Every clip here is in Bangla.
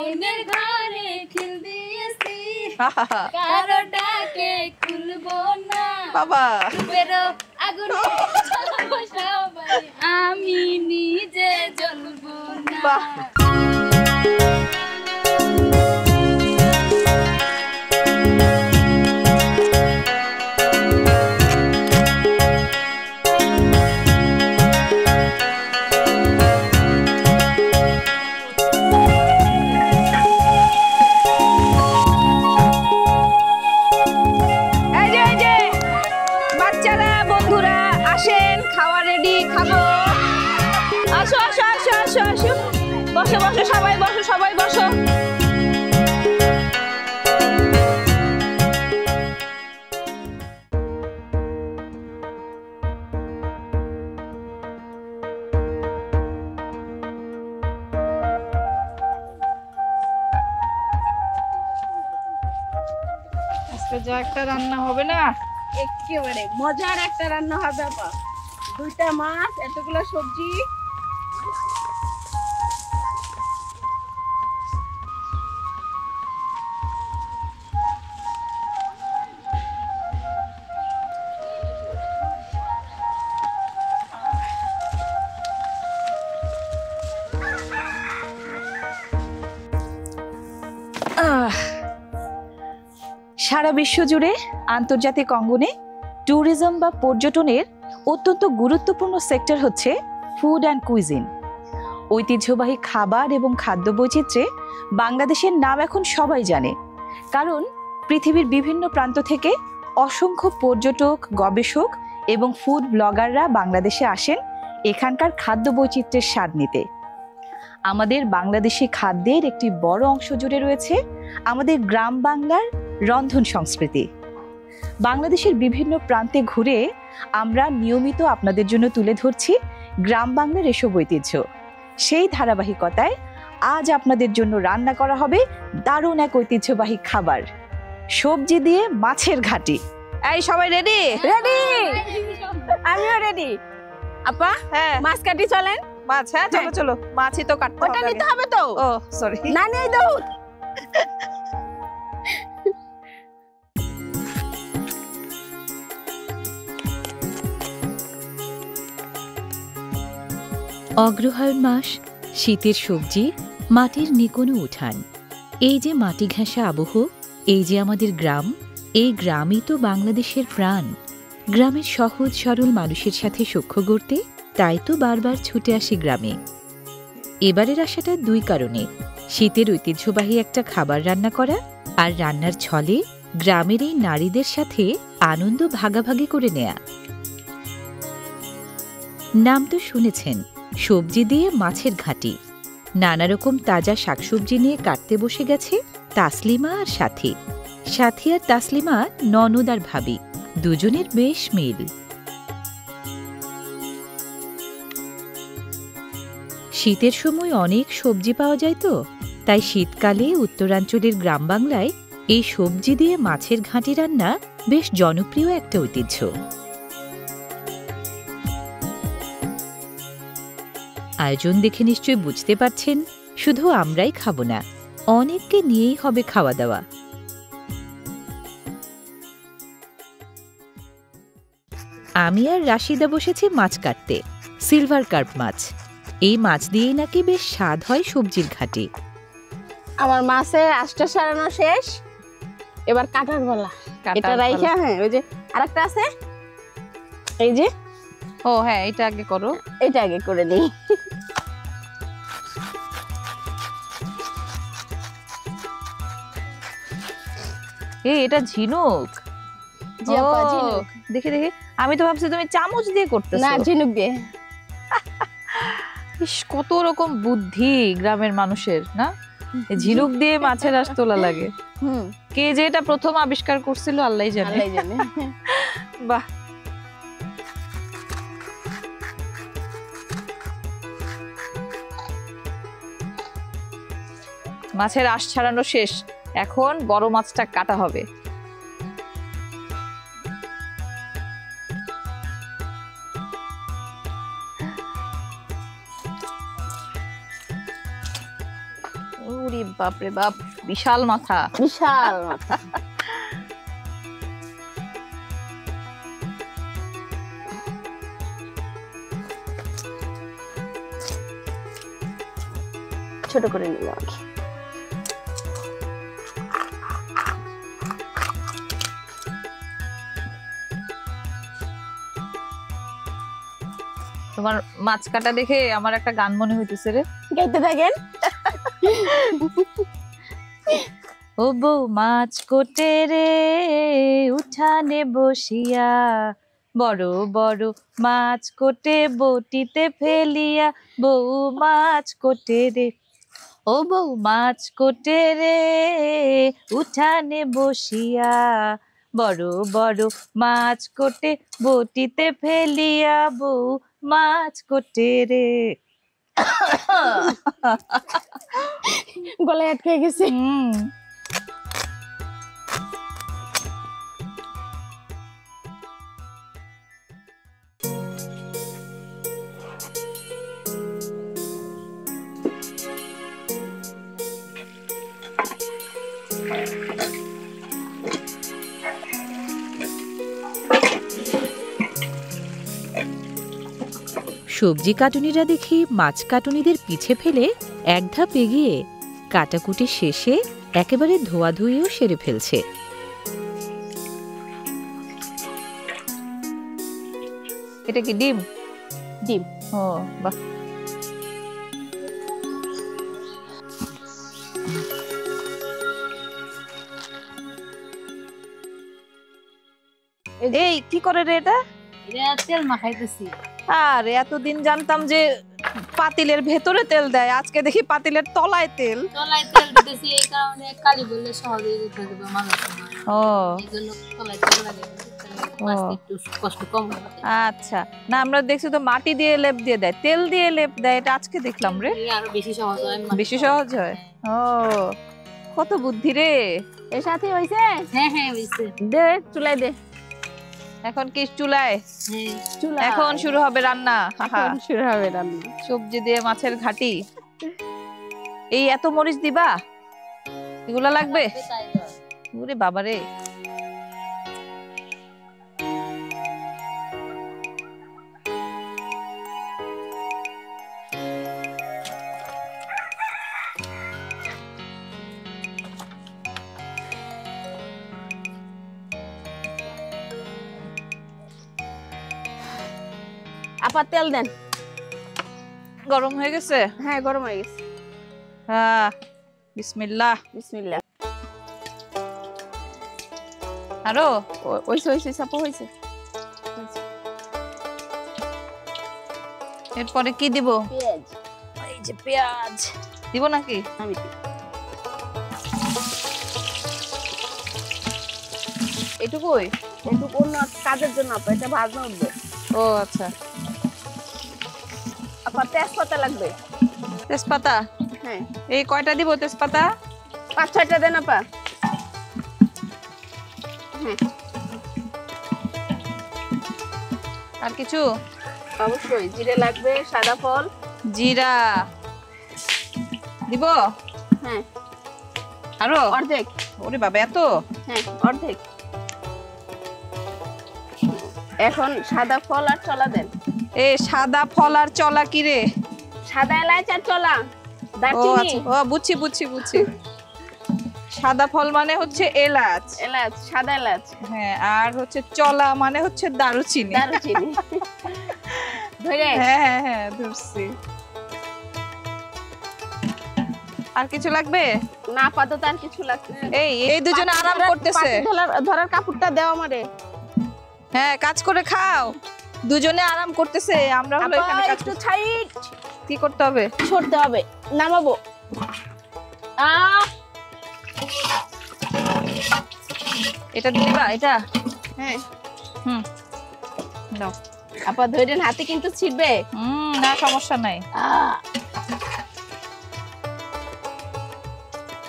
মনের ঘরে খিল দিয়েছি কারো ডাকে খুলবো না বাবা বেরো আগুন জ্বালাবো সবাই আমি নিজে জ্বলবো না বসো বসো সবাই বসো সবাই বসো আজকে যা একটা রান্না হবে না একেবারে মজার একটা রান্না হবে আপা 2টা মাছ এতগুলো সবজি সারা বিশ্ব জুড়ে আন্তর্জাতিক অঙ্গনে ট্যুরিজম বা পর্যটনের অত্যন্ত গুরুত্বপূর্ণ সেক্টর হচ্ছে ফুড অ্যান্ড কুইজিন। ঐতিহ্যবাহী খাবার এবং খাদ্য বৈচিত্র্যে বাংলাদেশের নাম এখন সবাই জানে, কারণ পৃথিবীর বিভিন্ন প্রান্ত থেকে অসংখ্য পর্যটক, গবেষক এবং ফুড ব্লগাররা বাংলাদেশে আসেন এখানকার খাদ্য বৈচিত্র্যের স্বাদ নিতে। আমাদের বাংলাদেশি খাদ্যের একটি বড় অংশ জুড়ে রয়েছে আমাদের গ্রাম বাংলার রন্ধন সংস্কৃতি। বাংলাদেশের বিভিন্ন প্রান্তে ঘুরে আমরা নিয়মিত আপনাদের জন্য তুলে ধরছি গ্রাম বাংলার এসব ঐতিহ্য। সেই ধারাবাহিকতায় আজ আপনাদের জন্য রান্না করা হবে দারুণ এক ঐতিহ্যবাহী খাবার, সবজি দিয়ে মাছের ঘাটি। এই সবাই রেডি? রেডি, আমিও রেডি। আপা হ্যাঁ, মাছ কাটি চলেন। মাছ, হ্যাঁ চলো চলো, মাছই তো কাটতে হবে। ওটা নিতে হবে তো। ও সরি, না নেই দাও। অগ্রহায়ণ মাস, শীতের সবজি, মাটির নিকোনো উঠান, এই যে মাটি ঘেঁষা আবহ, এই যে আমাদের গ্রাম, এই গ্রামই তো বাংলাদেশের প্রাণ। গ্রামের সহজ সরল মানুষের সাথে সখ্য গড়তে তাই তো বারবার ছুটে আসি গ্রামে। এবারের আসাটা 2 কারণে, শীতের ঐতিহ্যবাহী একটা খাবার রান্না করা আর রান্নার ছলে গ্রামের এই নারীদের সাথে আনন্দ ভাগাভাগি করে নেয়া। নাম তো শুনেছেন, সবজি দিয়ে মাছের ঘাটি। নানা রকম তাজা শাকসবজি নিয়ে কাটতে বসে গেছে তাসলিমা আর সাথী। সাথী আর তাসলিমা ননদ আর ভাবি, দুজনের বেশ মিল। শীতের সময় অনেক সবজি পাওয়া যায় তো, তাই শীতকালে উত্তরাঞ্চলের গ্রাম বাংলায় এই সবজি দিয়ে মাছের ঘাঁটি রান্না বেশ জনপ্রিয় একটা ঐতিহ্য। আয়োজন দেখে নিশ্চয়ই বুঝতে পারছেন, শুধু আমরাই খাবো না, অনেককে নিয়েই হবে খাওয়া দাওয়া। আমি আর রাশিদা বসেছি মাছ কাটতে, সিলভার কার্প মাছ। এই মাছ দিয়েই নাকি বেশ স্বাদ হয় সবজির ঘাটি। আমার মাছের আঁশটা সারানো শেষ, এবার কাটার বেলা। এটা রাইখা, হ্যাঁ ওই যে আরেকটা আছে, এই যে। ও হ্যাঁ, এটা আগে করো। এটা আগে করে দিই। এটা ঝিনুক। জি আপা, ঝিনুক। দেখি দেখি, আমি তো ভাবছি তুমি চামচ দিয়ে করতেছো। না, ঝিনুক দিয়ে। ইস, কত রকম বুদ্ধি গ্রামের মানুষের না, ঝিনুক দিয়ে মাছের আঁশ তোলা লাগে। কে যে এটা প্রথম আবিষ্কার করছিল আল্লাহই জানে। বাহ, মাছের আঁশ ছাড়ানো শেষ, এখন বড় মাছটা কাটা হবে। ওরে বাপরে বাপ, বিশাল মাথা। বিশাল মাথা। ছোট করে নিলাম আগে। তোমার মাছ কাটা দেখে আমার একটা গান মনে হইতেছে রে। গাইতে থাকেন। ও বউ মাছ কোটে রে উঠানে বসিয়া, বড় বড় মাছ কোটে বটিতে ফেলিয়া, বউ মাছ কোটে রে, ও বউ মাছ কোটে রে উঠানে বসিয়া, বড় বড় মাছ কোটে বটিতে ফেলিয়া, বউ মাছ কোটে রে। গলায় আটকে গেছে। সবজি কাটুনিরা দেখি মাছ কাটুনিদের পিছে ফেলে এক ধাপ এগিয়ে কাটাকুটি শেষে একেবারে ধোয়াধুয়িও সেরে ফেলছে। এটা কি ডিম? ডিম। ও বাহ, এই কি করে রে এটা? এটা তেল মাখাইতেছি। আর এতদিন জানতাম যে পাতিলের ভেতরে তেল দেয়, আজকে দেখি পাতিলের তলায় তেল। তলায় তেল দিতেছি এই কারণে কালি বললে সহজে উঠে যাবে মানুষ। ও এইজন্য তলায় তেল লাগে, মাছটা একটু কষ্ট কম হবে। আচ্ছা, না আমরা দেখছি তো মাটি দিয়ে লেপ দিয়ে দেয়, তেল দিয়ে লেপ দেয়, এটা আজকে দেখলাম রে। এই আরো বেশি সহজ হয়। বেশি সহজ হয়। ও কত বুদ্ধি রে। এর সাথে হইছে। হ্যাঁ হ্যাঁ হইছে। দে চুলায় দে। এখন কি চুলায়? হ্যাঁ চুলা এখন শুরু হবে রান্না। এখন শুরু হবে রান্না। সবজি দিয়ে মাছের ঘাটি। এই এত মরিচ দিবা? এগুলা লাগবে? ওরে বাবারে। আপা তেল দেন। গরম হয়ে গেছে? হ্যাঁ গরম হয়ে গেছে। হ্যাঁ, বিসমিল্লাহ। বিসমিল্লাহ। আরো ওইছে ওইছে সাপো হইছে। এরপরে কি দিব? পেঁয়াজ। এই যে পেঁয়াজ দিব নাকি? আমি এটুকুই? একটু অন্য কাজের জন্য আপা, এটা ভাজনা উঠবে। ও আচ্ছা। আপা তেজপাতা লাগবে। তেজপাতা? হ্যাঁ। এই কয়টা দিব তেজপাতা? 5-6টা দেন আপা। হ্যাঁ। আর কিছু? অবশ্যই জিরে লাগবে, সাদা ফল। জিরা দিব? হ্যাঁ। আরো? অর্ধেক। ওরে বাবা এত? হ্যাঁ অর্ধেক। এখন সাদা ফল আর চলা দেন। এ সাদা ফল আর চলা কি রে? সাদা এলাচ আর চলা। ও দারচিনি। আচ্ছা, ও বুঝছি বুঝছি বুঝছি। সাদা ফল মানে হচ্ছে এলাচ। এলাচ, সাদা এলাচ। হ্যাঁ, আর হচ্ছে চলা মানে হচ্ছে দারুচিনি। দারচিনি। ধরে? হ্যাঁ হ্যাঁ হ্যাঁ ধরছি। আর কিছু লাগবে? না আপাতত আর কিছু লাগছে না। এই দুজনে আরাম করতেছে। ধরার কাপড়টা দাও আমারে। হ্যাঁ, কাজ করে খাও। দুজনে আরাম করতেছে, আমরা হলো এখানে কাজ একটু করছি। সাইড কি করতে হবে? সরতে হবে। নামাবো। এটা দিবা? এটা? হ্যাঁ। হুম দাও। আপা ধরেন হাতে কিন্তু ছিড়বে। না সমস্যা নাই।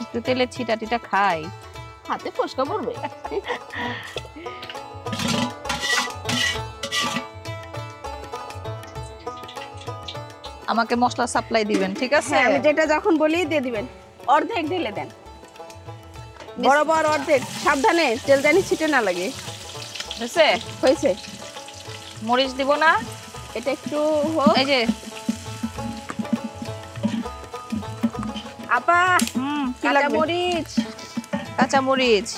একটু তেলে ছিটা টিটা খাই, হাতে ফসকা পড়বে। আমাকে মশলা সাপ্লাই দিবেন, ঠিক আছে? হ্যাঁ, আমি যেটা যখন বলি দিয়ে দিবেন। অর্ধেক ঢেলে দেন, বরাবর অর্ধেক, সাবধানে তেল জানি ছিটে না লাগে। হয়েছে? হয়েছে। মরিচ দিব না? এটা একটু হোক। এই যে আপা কি কাঁচা লাগবে? মরিচ। কাঁচা মরিচ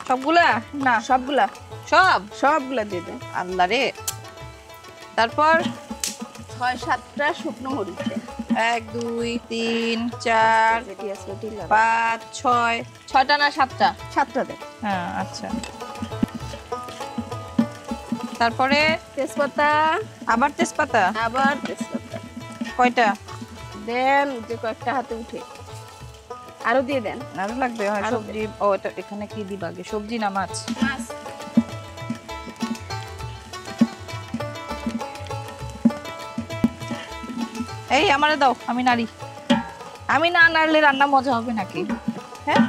সবগুলা? না সবগুলা, সবগুলা দিয়ে দেন। আল্লাহ রে। তারপর 6-7টা শুকনো মরিচ দেন। 1 2 3 4 রেডি আছে, রেডি লাগা। 5 6 6টা না 7টা? 7টা দেন। হ্যাঁ আচ্ছা। তারপরে তেজপাতা, আবার তেজপাতা? আবার তেজপাতা কয়টা দেন? যে কয়েকটা হাতে উঠে। আরো দিয়ে দেন। আরো লাগবে? হয় আরো সবজি। ও এটা এখানে কি দিবা আগে, সবজি না মাছ? মাছ। এই আমারে দাও, আমি নাড়ি। আমি না নাড়লে রান্না মজা হবে নাকি? হ্যাঁ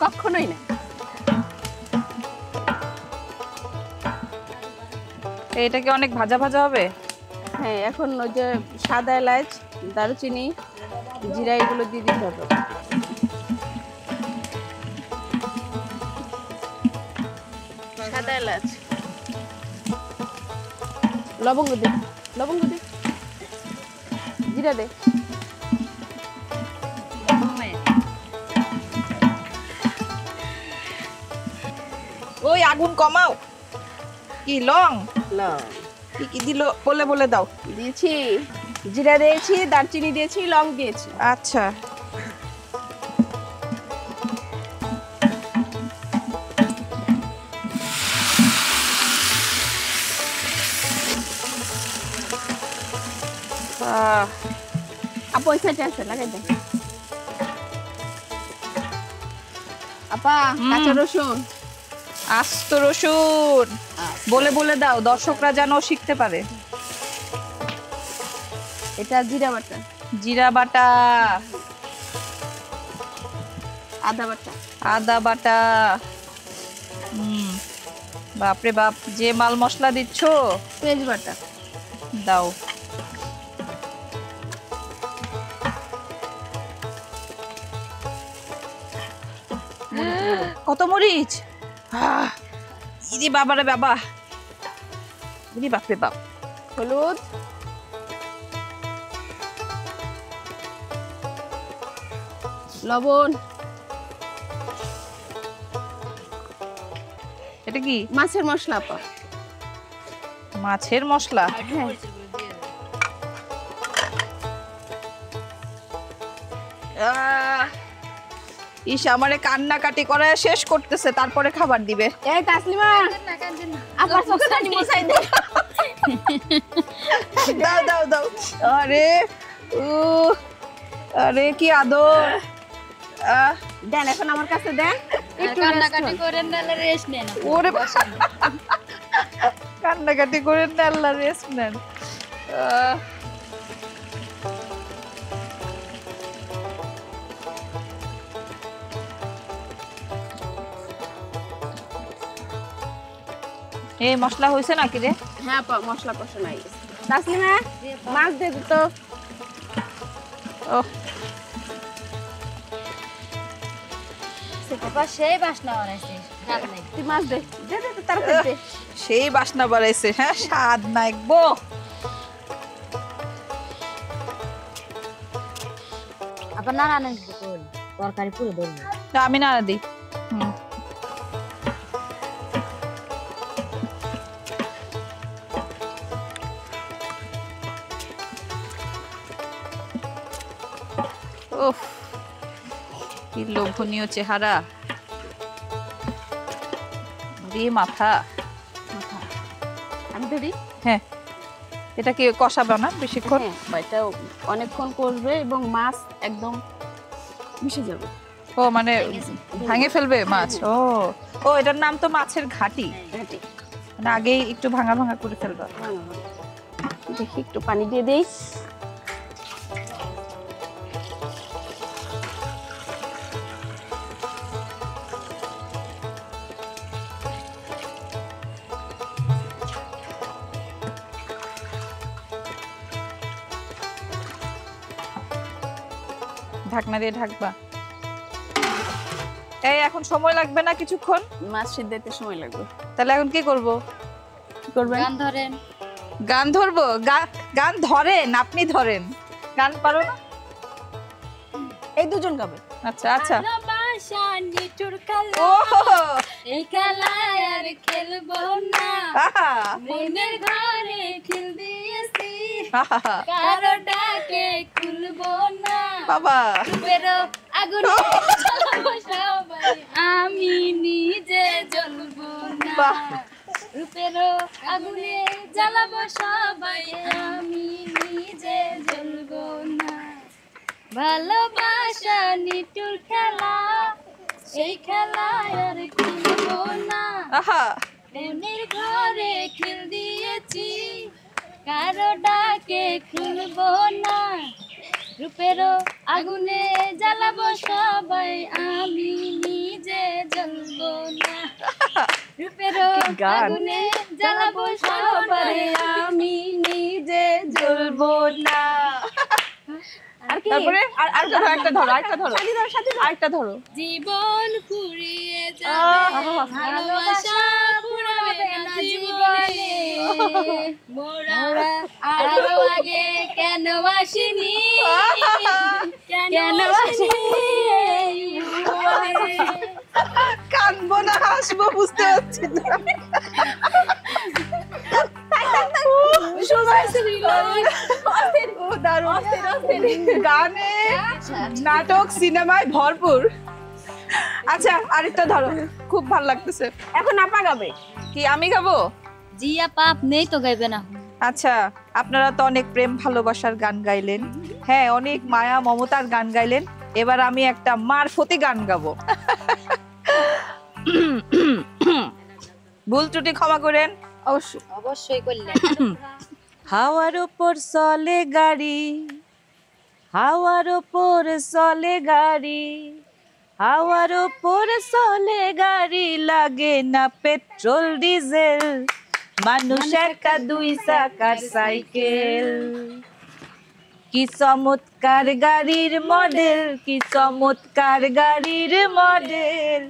কখনোই না। এটা কি অনেক ভাজা ভাজা হবে? হ্যাঁ, এখন ওই যে সাদা এলাচ, দারুচিনি, জিরা এগুলো দিয়ে দিতে হবে। সাদা এলাচ, লবঙ্গ দে, লবঙ্গ দে, জিরা দে। ওই আগুন কমাও। কি লং? লং কি কি দিল বলে বলে দাও। দিয়েছি, জিরা দিয়েছি, দারচিনি দিয়েছি, লং দিয়েছি। আচ্ছা আপা ওই সাইডে আছে, লাগাই দেন। আপা কাঁচা রসুন, আস্ত রসুন বলে বলে দাও, দর্শকরা যেন শিখতে পারে। এটা জিরা বাটা, জিরা বাটা, আদা বাটা, আদা বাটা। বাপরে বাপ, যে মাল মশলা দিচ্ছ। পেঁয়াজ বাটা দাও। কত মরিচ! ইদি বাবারে বাবা, ইদি বাপরে বাপ। হলুদ, লবণ। এটা কি? মাছের মশলা আপা। মাছের মশলা? হ্যাঁ, ইস, আমারে কান্নাকাটি করে শেষ করতেছে, তারপরে খাবার দিবে। এই তাসলিমা, আপা চোখে পানি মুছাই দে। দাও দাও দাও। আরে ও, আরে কি আদর। দেন, এখন আমার কাছে দেন। একটু কান্নাকাটি করেন না, রেস্ট নেন। ওরে কান্নাকাটি করেন না, আল্লাহ রেস্ট নেন। এই মশলা হয়েছে নাকি রে? হ্যাঁ আপা, মশলা কষা নাই। তাসলিমা, মাছ দে তো। ও বাবা সেই বাসনা বানাইছে, স্বাদ নাই। তুই মাছ দে, দে দে দে, তাড়াতাড়ি দে। সেই বাসনা বাড়াইছে। হ্যাঁ, স্বাদ নাই গো। আবার না রান্না করুন, তরকারি পুরো দেবেন। আমি না দিই। উফ, কি লোভনীয় চেহারা। রে মাথা। আমি ধরি। হ্যাঁ, এটা কি কষাবে না বেশিক্ষণ? হ্যাঁ, এটা অনেকক্ষণ করবে এবং মাছ একদম মিশে যাবে। ও মানে ভাঙে ফেলবে মাছ? ও ও, এটার নাম তো মাছের ঘাটি। ঘাটি। মানে আগেই একটু ভাঙা ভাঙা করে ফেলবা। দেখি একটু পানি দিয়ে দেই। ঢাকনা দিয়ে ঢাকবা। এই এখন সময় লাগবে না কিছুক্ষণ? মাছ সিদ্ধ হতে সময় লাগবে। তাহলে এখন কি করব? কি করবেন? গান ধরেন। গান ধরবো? গান ধরেন, আপনি ধরেন। গান পারো না? এই দুজন গাবে। আচ্ছা আচ্ছা। ভালোবাসা নিঠুর খেলা, ও এই খেলায় আর খেলবো না। আহা, মনের ঘরে খিল দিয়েছি, আহা, কারো ডাকে খুলবো না। বাবা বেরো আগুনে জ্বালাবো সবাই, আমি নিজে জ্বলবো না। বাহ। রূপেরও আগুনে জ্বালাবো সবাই, আমি নিজে জ্বলবো না। ভালোবাসা নিঠুর খেলা, সেই খেলায় আর খেলবো না। আহা, মনের ঘরে খিল দিয়েছি, কারো ডাকে খুলবো না। রূপেরও আগুনে জ্বালাবো সবাই, আমি নিজে জ্বলবো না। রূপেরও কি গান। আগুনে জ্বালাবো সবাই, আমি নিজে জ্বলবো না। আর কি? তারপরে আর ধরো, একটা ধরো, একটা ধরো, আরেকটা ধরো। জীবন ফুরিয়ে যাবে, ভালোবাসা ফুরাবে না জীবনে। মোরা আরো আগে কেন আসিনি, কেন আসিনি এই ভুবনে। কাঁদবো না হাসবো বুঝতে পারছি না। ও দারুণ। গানে, নাটক, সিনেমায় ভরপুর। আচ্ছা আরেকটা ধরো, খুব ভালো লাগতেছে। এখন আপা গাবে। কি আমি গাবো? জি পাপ নেই তো গাইবে না। আচ্ছা, আপনারা তো অনেক প্রেম ভালোবাসার গান গাইলেন, হ্যাঁ অনেক মায়া মমতার গান গাইলেন। এবার আমি একটা মারফতি গান গাবো। ভুল ত্রুটি ক্ষমা করেন। অবশ্যই। অবশ্যই করলেন। হাওয়ার ওপর চলে গাড়ি, হাওয়ার ওপর চলে গাড়ি, হাওয়ার ওপর চলে গাড়ি, লাগে না পেট্রোল ডিজেল, মানুষ একটা দুই চাকার সাইকেল। কি চমৎকার গাড়ির মডেল, কি চমৎকার গাড়ির মডেল,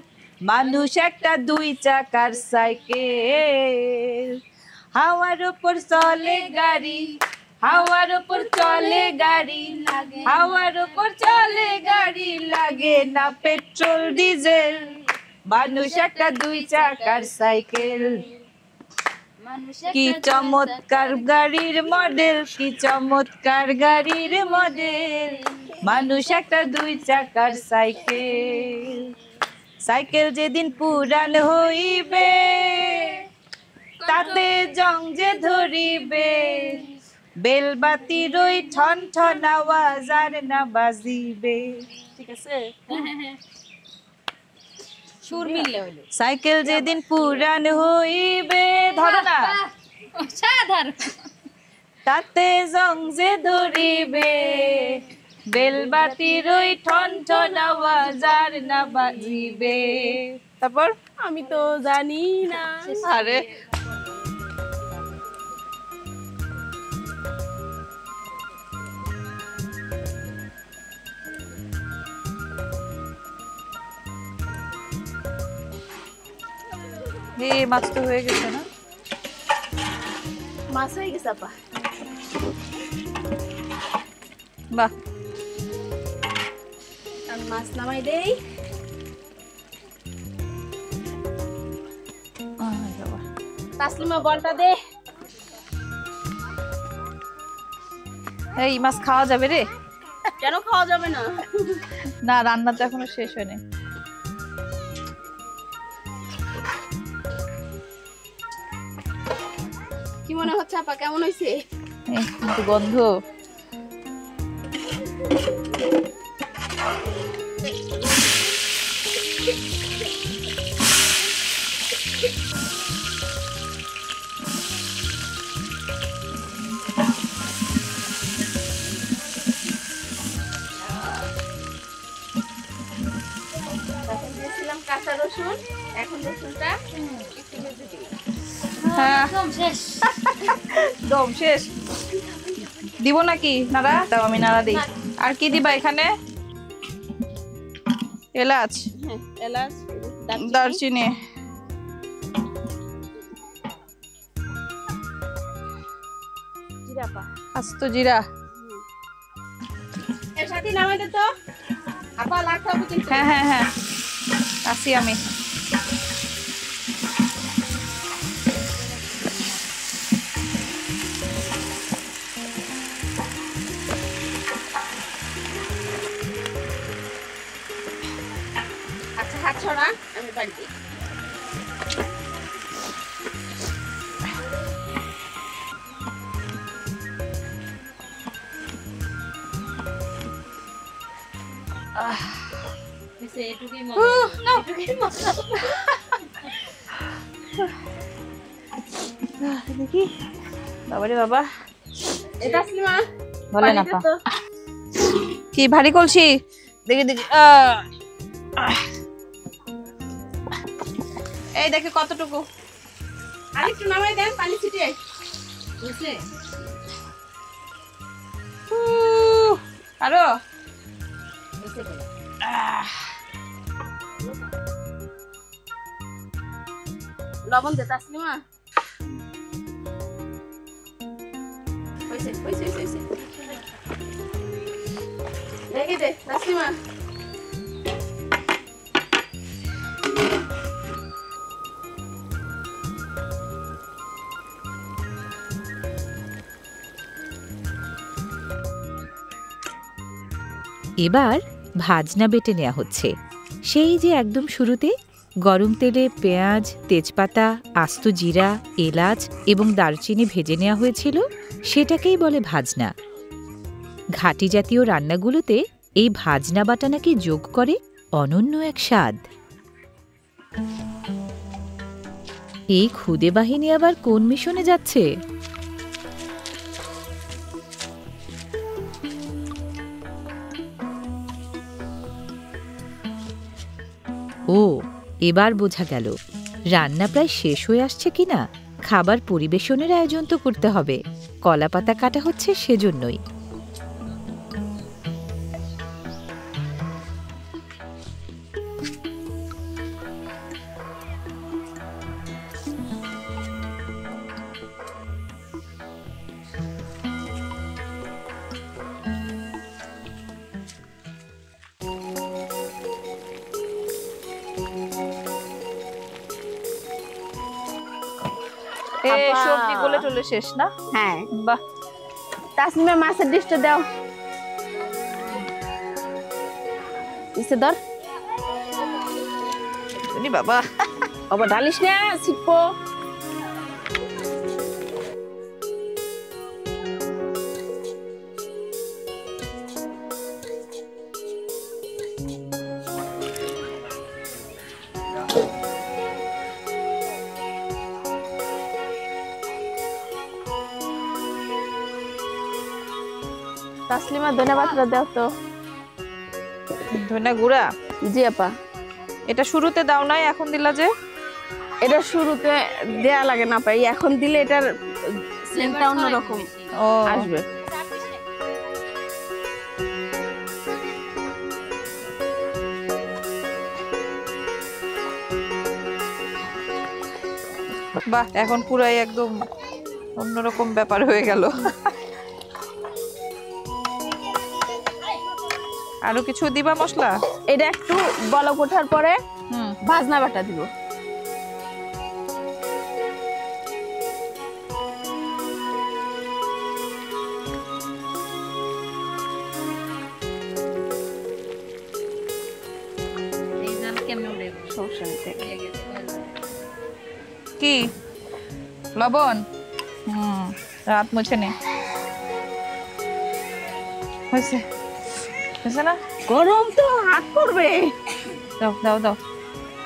মানুষ একটা দুই চাকার সাইকেল। হাওয়ার উপর চলে গাড়ি, হাওয়ার উপর চলে গাড়ি, হাওয়ার উপর চলে গাড়ি, লাগে না পেট্রোল ডিজেল, মানুষ একটা দুই চাকার সাইকেল। কি চমৎকার গাড়ির মডেল, কি চমৎকার গাড়ির মডেল, মানুষ একটা দুই চাকার সাইকেল। সাইকেল যেদিন পুরান হইবে, তাতে জং যে ধরিবে, বেলবাতির ওই ঠন ঠন আওয়াজ আর না বাজিবে। ঠিক আছে? সুর মিললে হইলো। সাইকেল যেদিন পুরান হইবে, ধরো না, সাধারণ। তাতে জং যে ধরিবে, বেলবাতির ওই ঠন ঠন আওয়াজ আর না বাজিবে। তারপর আমি তো জানি না। আরে এই মাছ তো হয়ে গেছে না? মাছ হয়ে গেছে আপা। বাহ, আমি মাছ নামাই দেই। তাসলিমা বলটা দে। এই মাছ খাওয়া যাবে রে? কেন খাওয়া যাবে না? না, রান্না তো এখনো শেষ হয়নি। কি মনে হচ্ছে আপা, কেমন হয়েছে? কিন্তু গন্ধ। দিয়েছিলাম কাঁচা রসুন, এখন রসুনটা একটু ভেজে দিই। হ্যাঁ, একদম শেষ। দম শেষ। দিব নাকি নাড়া? দাও আমি নাড়া দিই। আর কি দিবা এখানে? এলাচ, হ্যাঁ এলাচ, দারচিনি, জিরা পা। আস্ত জিরা। এর সাথে নামাই দে তো, আপা লাগতে হবে কিন্তু। হ্যাঁ হ্যাঁ হ্যাঁ, আসি আমি। আচ্ছা হাত ছড়া, আমি বাড়ি দিই। দেখি, বাবারে বাবা, এটা আসলিমা বলেন আপা। কি ভারী কলসি? দেখি দেখি, এই দেখি কতটুকু। আর একটু নামাই দেন, পানি ছিটিয়ে। আরো লবণ দে তাসলিমা। হইছে হইছে হইছে। দেখি দে তাসলিমা। এবার ভাজনা বেটে নেওয়া হচ্ছে। সেই যে একদম শুরুতে গরম তেলে পেঁয়াজ, তেজপাতা, আস্ত জিরা, এলাচ এবং দারচিনি ভেজে নেওয়া হয়েছিল, সেটাকেই বলে ভাজনা। ঘাটি জাতীয় রান্নাগুলোতে এই ভাজনা বাটা নাকি যোগ করে অনন্য এক স্বাদ। এই খুদে বাহিনী আবার কোন মিশনে যাচ্ছে? ও, এবার বোঝা গেল রান্না প্রায় শেষ হয়ে আসছে কিনা। খাবার পরিবেশনের আয়োজন তো করতে হবে, কলাপাতা কাটা হচ্ছে সেজন্যই। এই আপা। সবজি গলে টলে শেষ না? হ্যাঁ বাহ, তাসলিমা মাছের ডিশটা দাও। ইসে ধর। শুনি বাবা। আবার ঢালিস না, ছিটবো। তাসলিমা ধন্যবাদটা দাও তো। ধনে গুঁড়া জি আপা। এটা শুরুতে দাও নাই, এখন দিলা যে? এটা শুরুতে দেয়া লাগে না পাই, এখন দিলে এটার সেন্টটা অন্যরকম ও আসবে। বাহ, এখন পুরাই একদম অন্যরকম ব্যাপার হয়ে গেল। আরো কিছু দিবা মশলা? এটা একটু বলক ওঠার পরে হুম, ভাজনা বাটা দিব। সমস্যা নেই। কি লবণ? রাত মুছে নে। হয়েছে হয়েছে না? গরম তো হাত পড়বে। দাও দাও দাও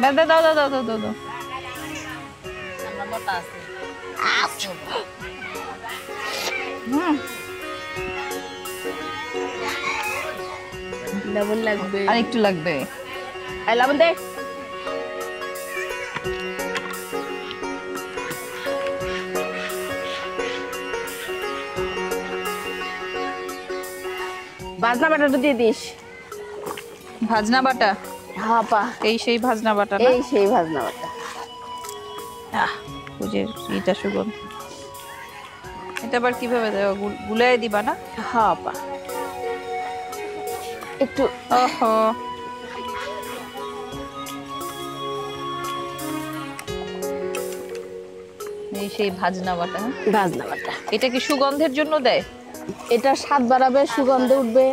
দাও দাও দাও দাও দাও দাও দাও। লবণ লাগবে। আর একটু লাগবে। এই লবণ দে। ভাজনা বাটাটা দিয়ে দিস। ভাজনা বাটা হ্যাঁ আপা, এই সেই ভাজনা বাটা না? এই সেই ভাজনা বাটা। বুঝে এটা সুগন্ধ। এটা আবার কিভাবে দেবো? গুলাই দিবা না? হ্যাঁ আপা, একটু ওহো, এই সেই ভাজনা বাটা। ভাজনা বাটা। এটা কি সুগন্ধের জন্য দেয়? এটা স্বাদ বাড়াবে, সুগন্ধে উঠবে।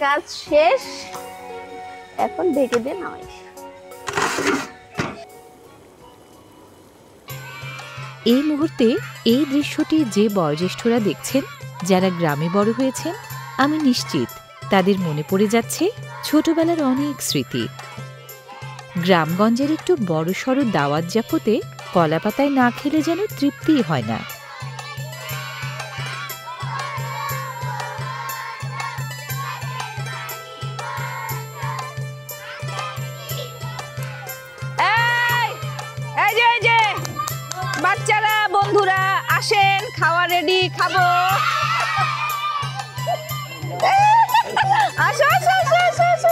কাজ শেষ, এখন ঢেকে দিয়ে নামাই। এই মুহূর্তে এই দৃশ্যটি যে বয়োজ্যেষ্ঠরা দেখছেন, যারা গ্রামে বড় হয়েছেন, আমি নিশ্চিত তাদের মনে পড়ে যাচ্ছে ছোটবেলার অনেক স্মৃতি। গ্রামগঞ্জের একটু বড়সড় দাওয়াত জাফতে কলা পাতায় না খেলে যেন তৃপ্তিই হয় না। এই যে বাচ্চারা, বন্ধুরা আসেন, খাওয়া রেডি, খাবো। আসো আসো আসো আসো আসো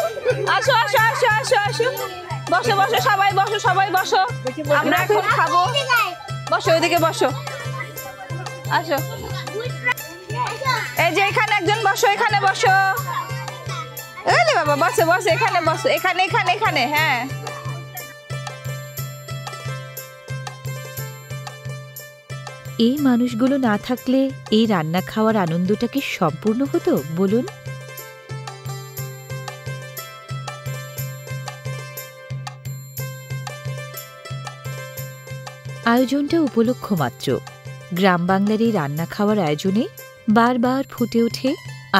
আসো আসো আসো আসো আসো, বসো বসো, সবাই বসো, সবাই বসো, আমরা এখন খাবো। বসো, ওইদিকে বসো, আসো। এই যে এখানে একজন বসো, এখানে বসো। এই বাবা, বসে বসে, এখানে বসো, এখানে এখানে এখানে। হ্যাঁ, এই মানুষগুলো না থাকলে এই রান্না খাওয়ার আনন্দটা কি সম্পূর্ণ হতো বলুন? আয়োজনটা উপলক্ষ মাত্র। গ্রাম বাংলার এই রান্না খাওয়ার আয়োজনে বারবার ফুটে ওঠে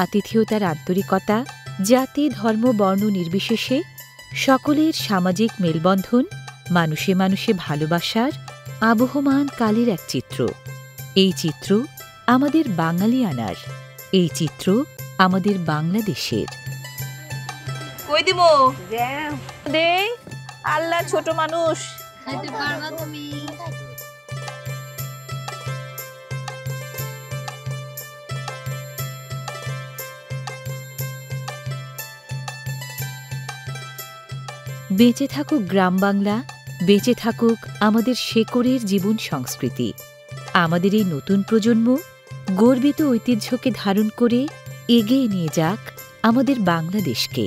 আতিথেয়তার আন্তরিকতা, জাতি ধর্ম বর্ণ নির্বিশেষে সকলের সামাজিক মেলবন্ধন, মানুষে মানুষে ভালোবাসার আবহমান কালের এক চিত্র। এই চিত্র আমাদের বাঙালিয়ানার, এই চিত্র আমাদের বাংলাদেশের। কই দিমু দে, আল্লাহ, ছোট মানুষ। খাইতে পারবা তুমি? বেঁচে থাকুক গ্রাম বাংলা, বেঁচে থাকুক আমাদের শেকড়ের জীবন সংস্কৃতি। আমাদের এই নতুন প্রজন্ম গর্বিত ঐতিহ্যকে ধারণ করে এগিয়ে নিয়ে যাক আমাদের বাংলাদেশকে।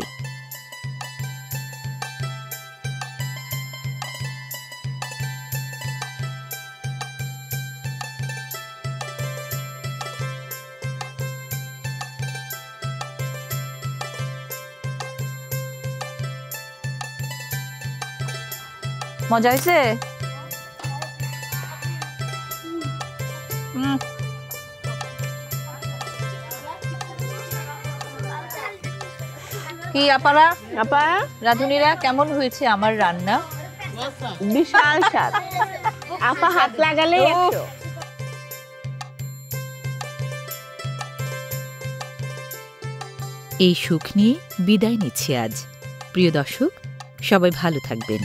মজা হয়েছে? কি আপারা, আপা, রাধুনীরা, কেমন হয়েছে আমার রান্না? বিশাল স্বাদ। আপা হাত লাগালেই উফ। 100। এই সুখ নিয়ে বিদায় নিচ্ছি আজ। প্রিয় দর্শক, সবাই ভালো থাকবেন।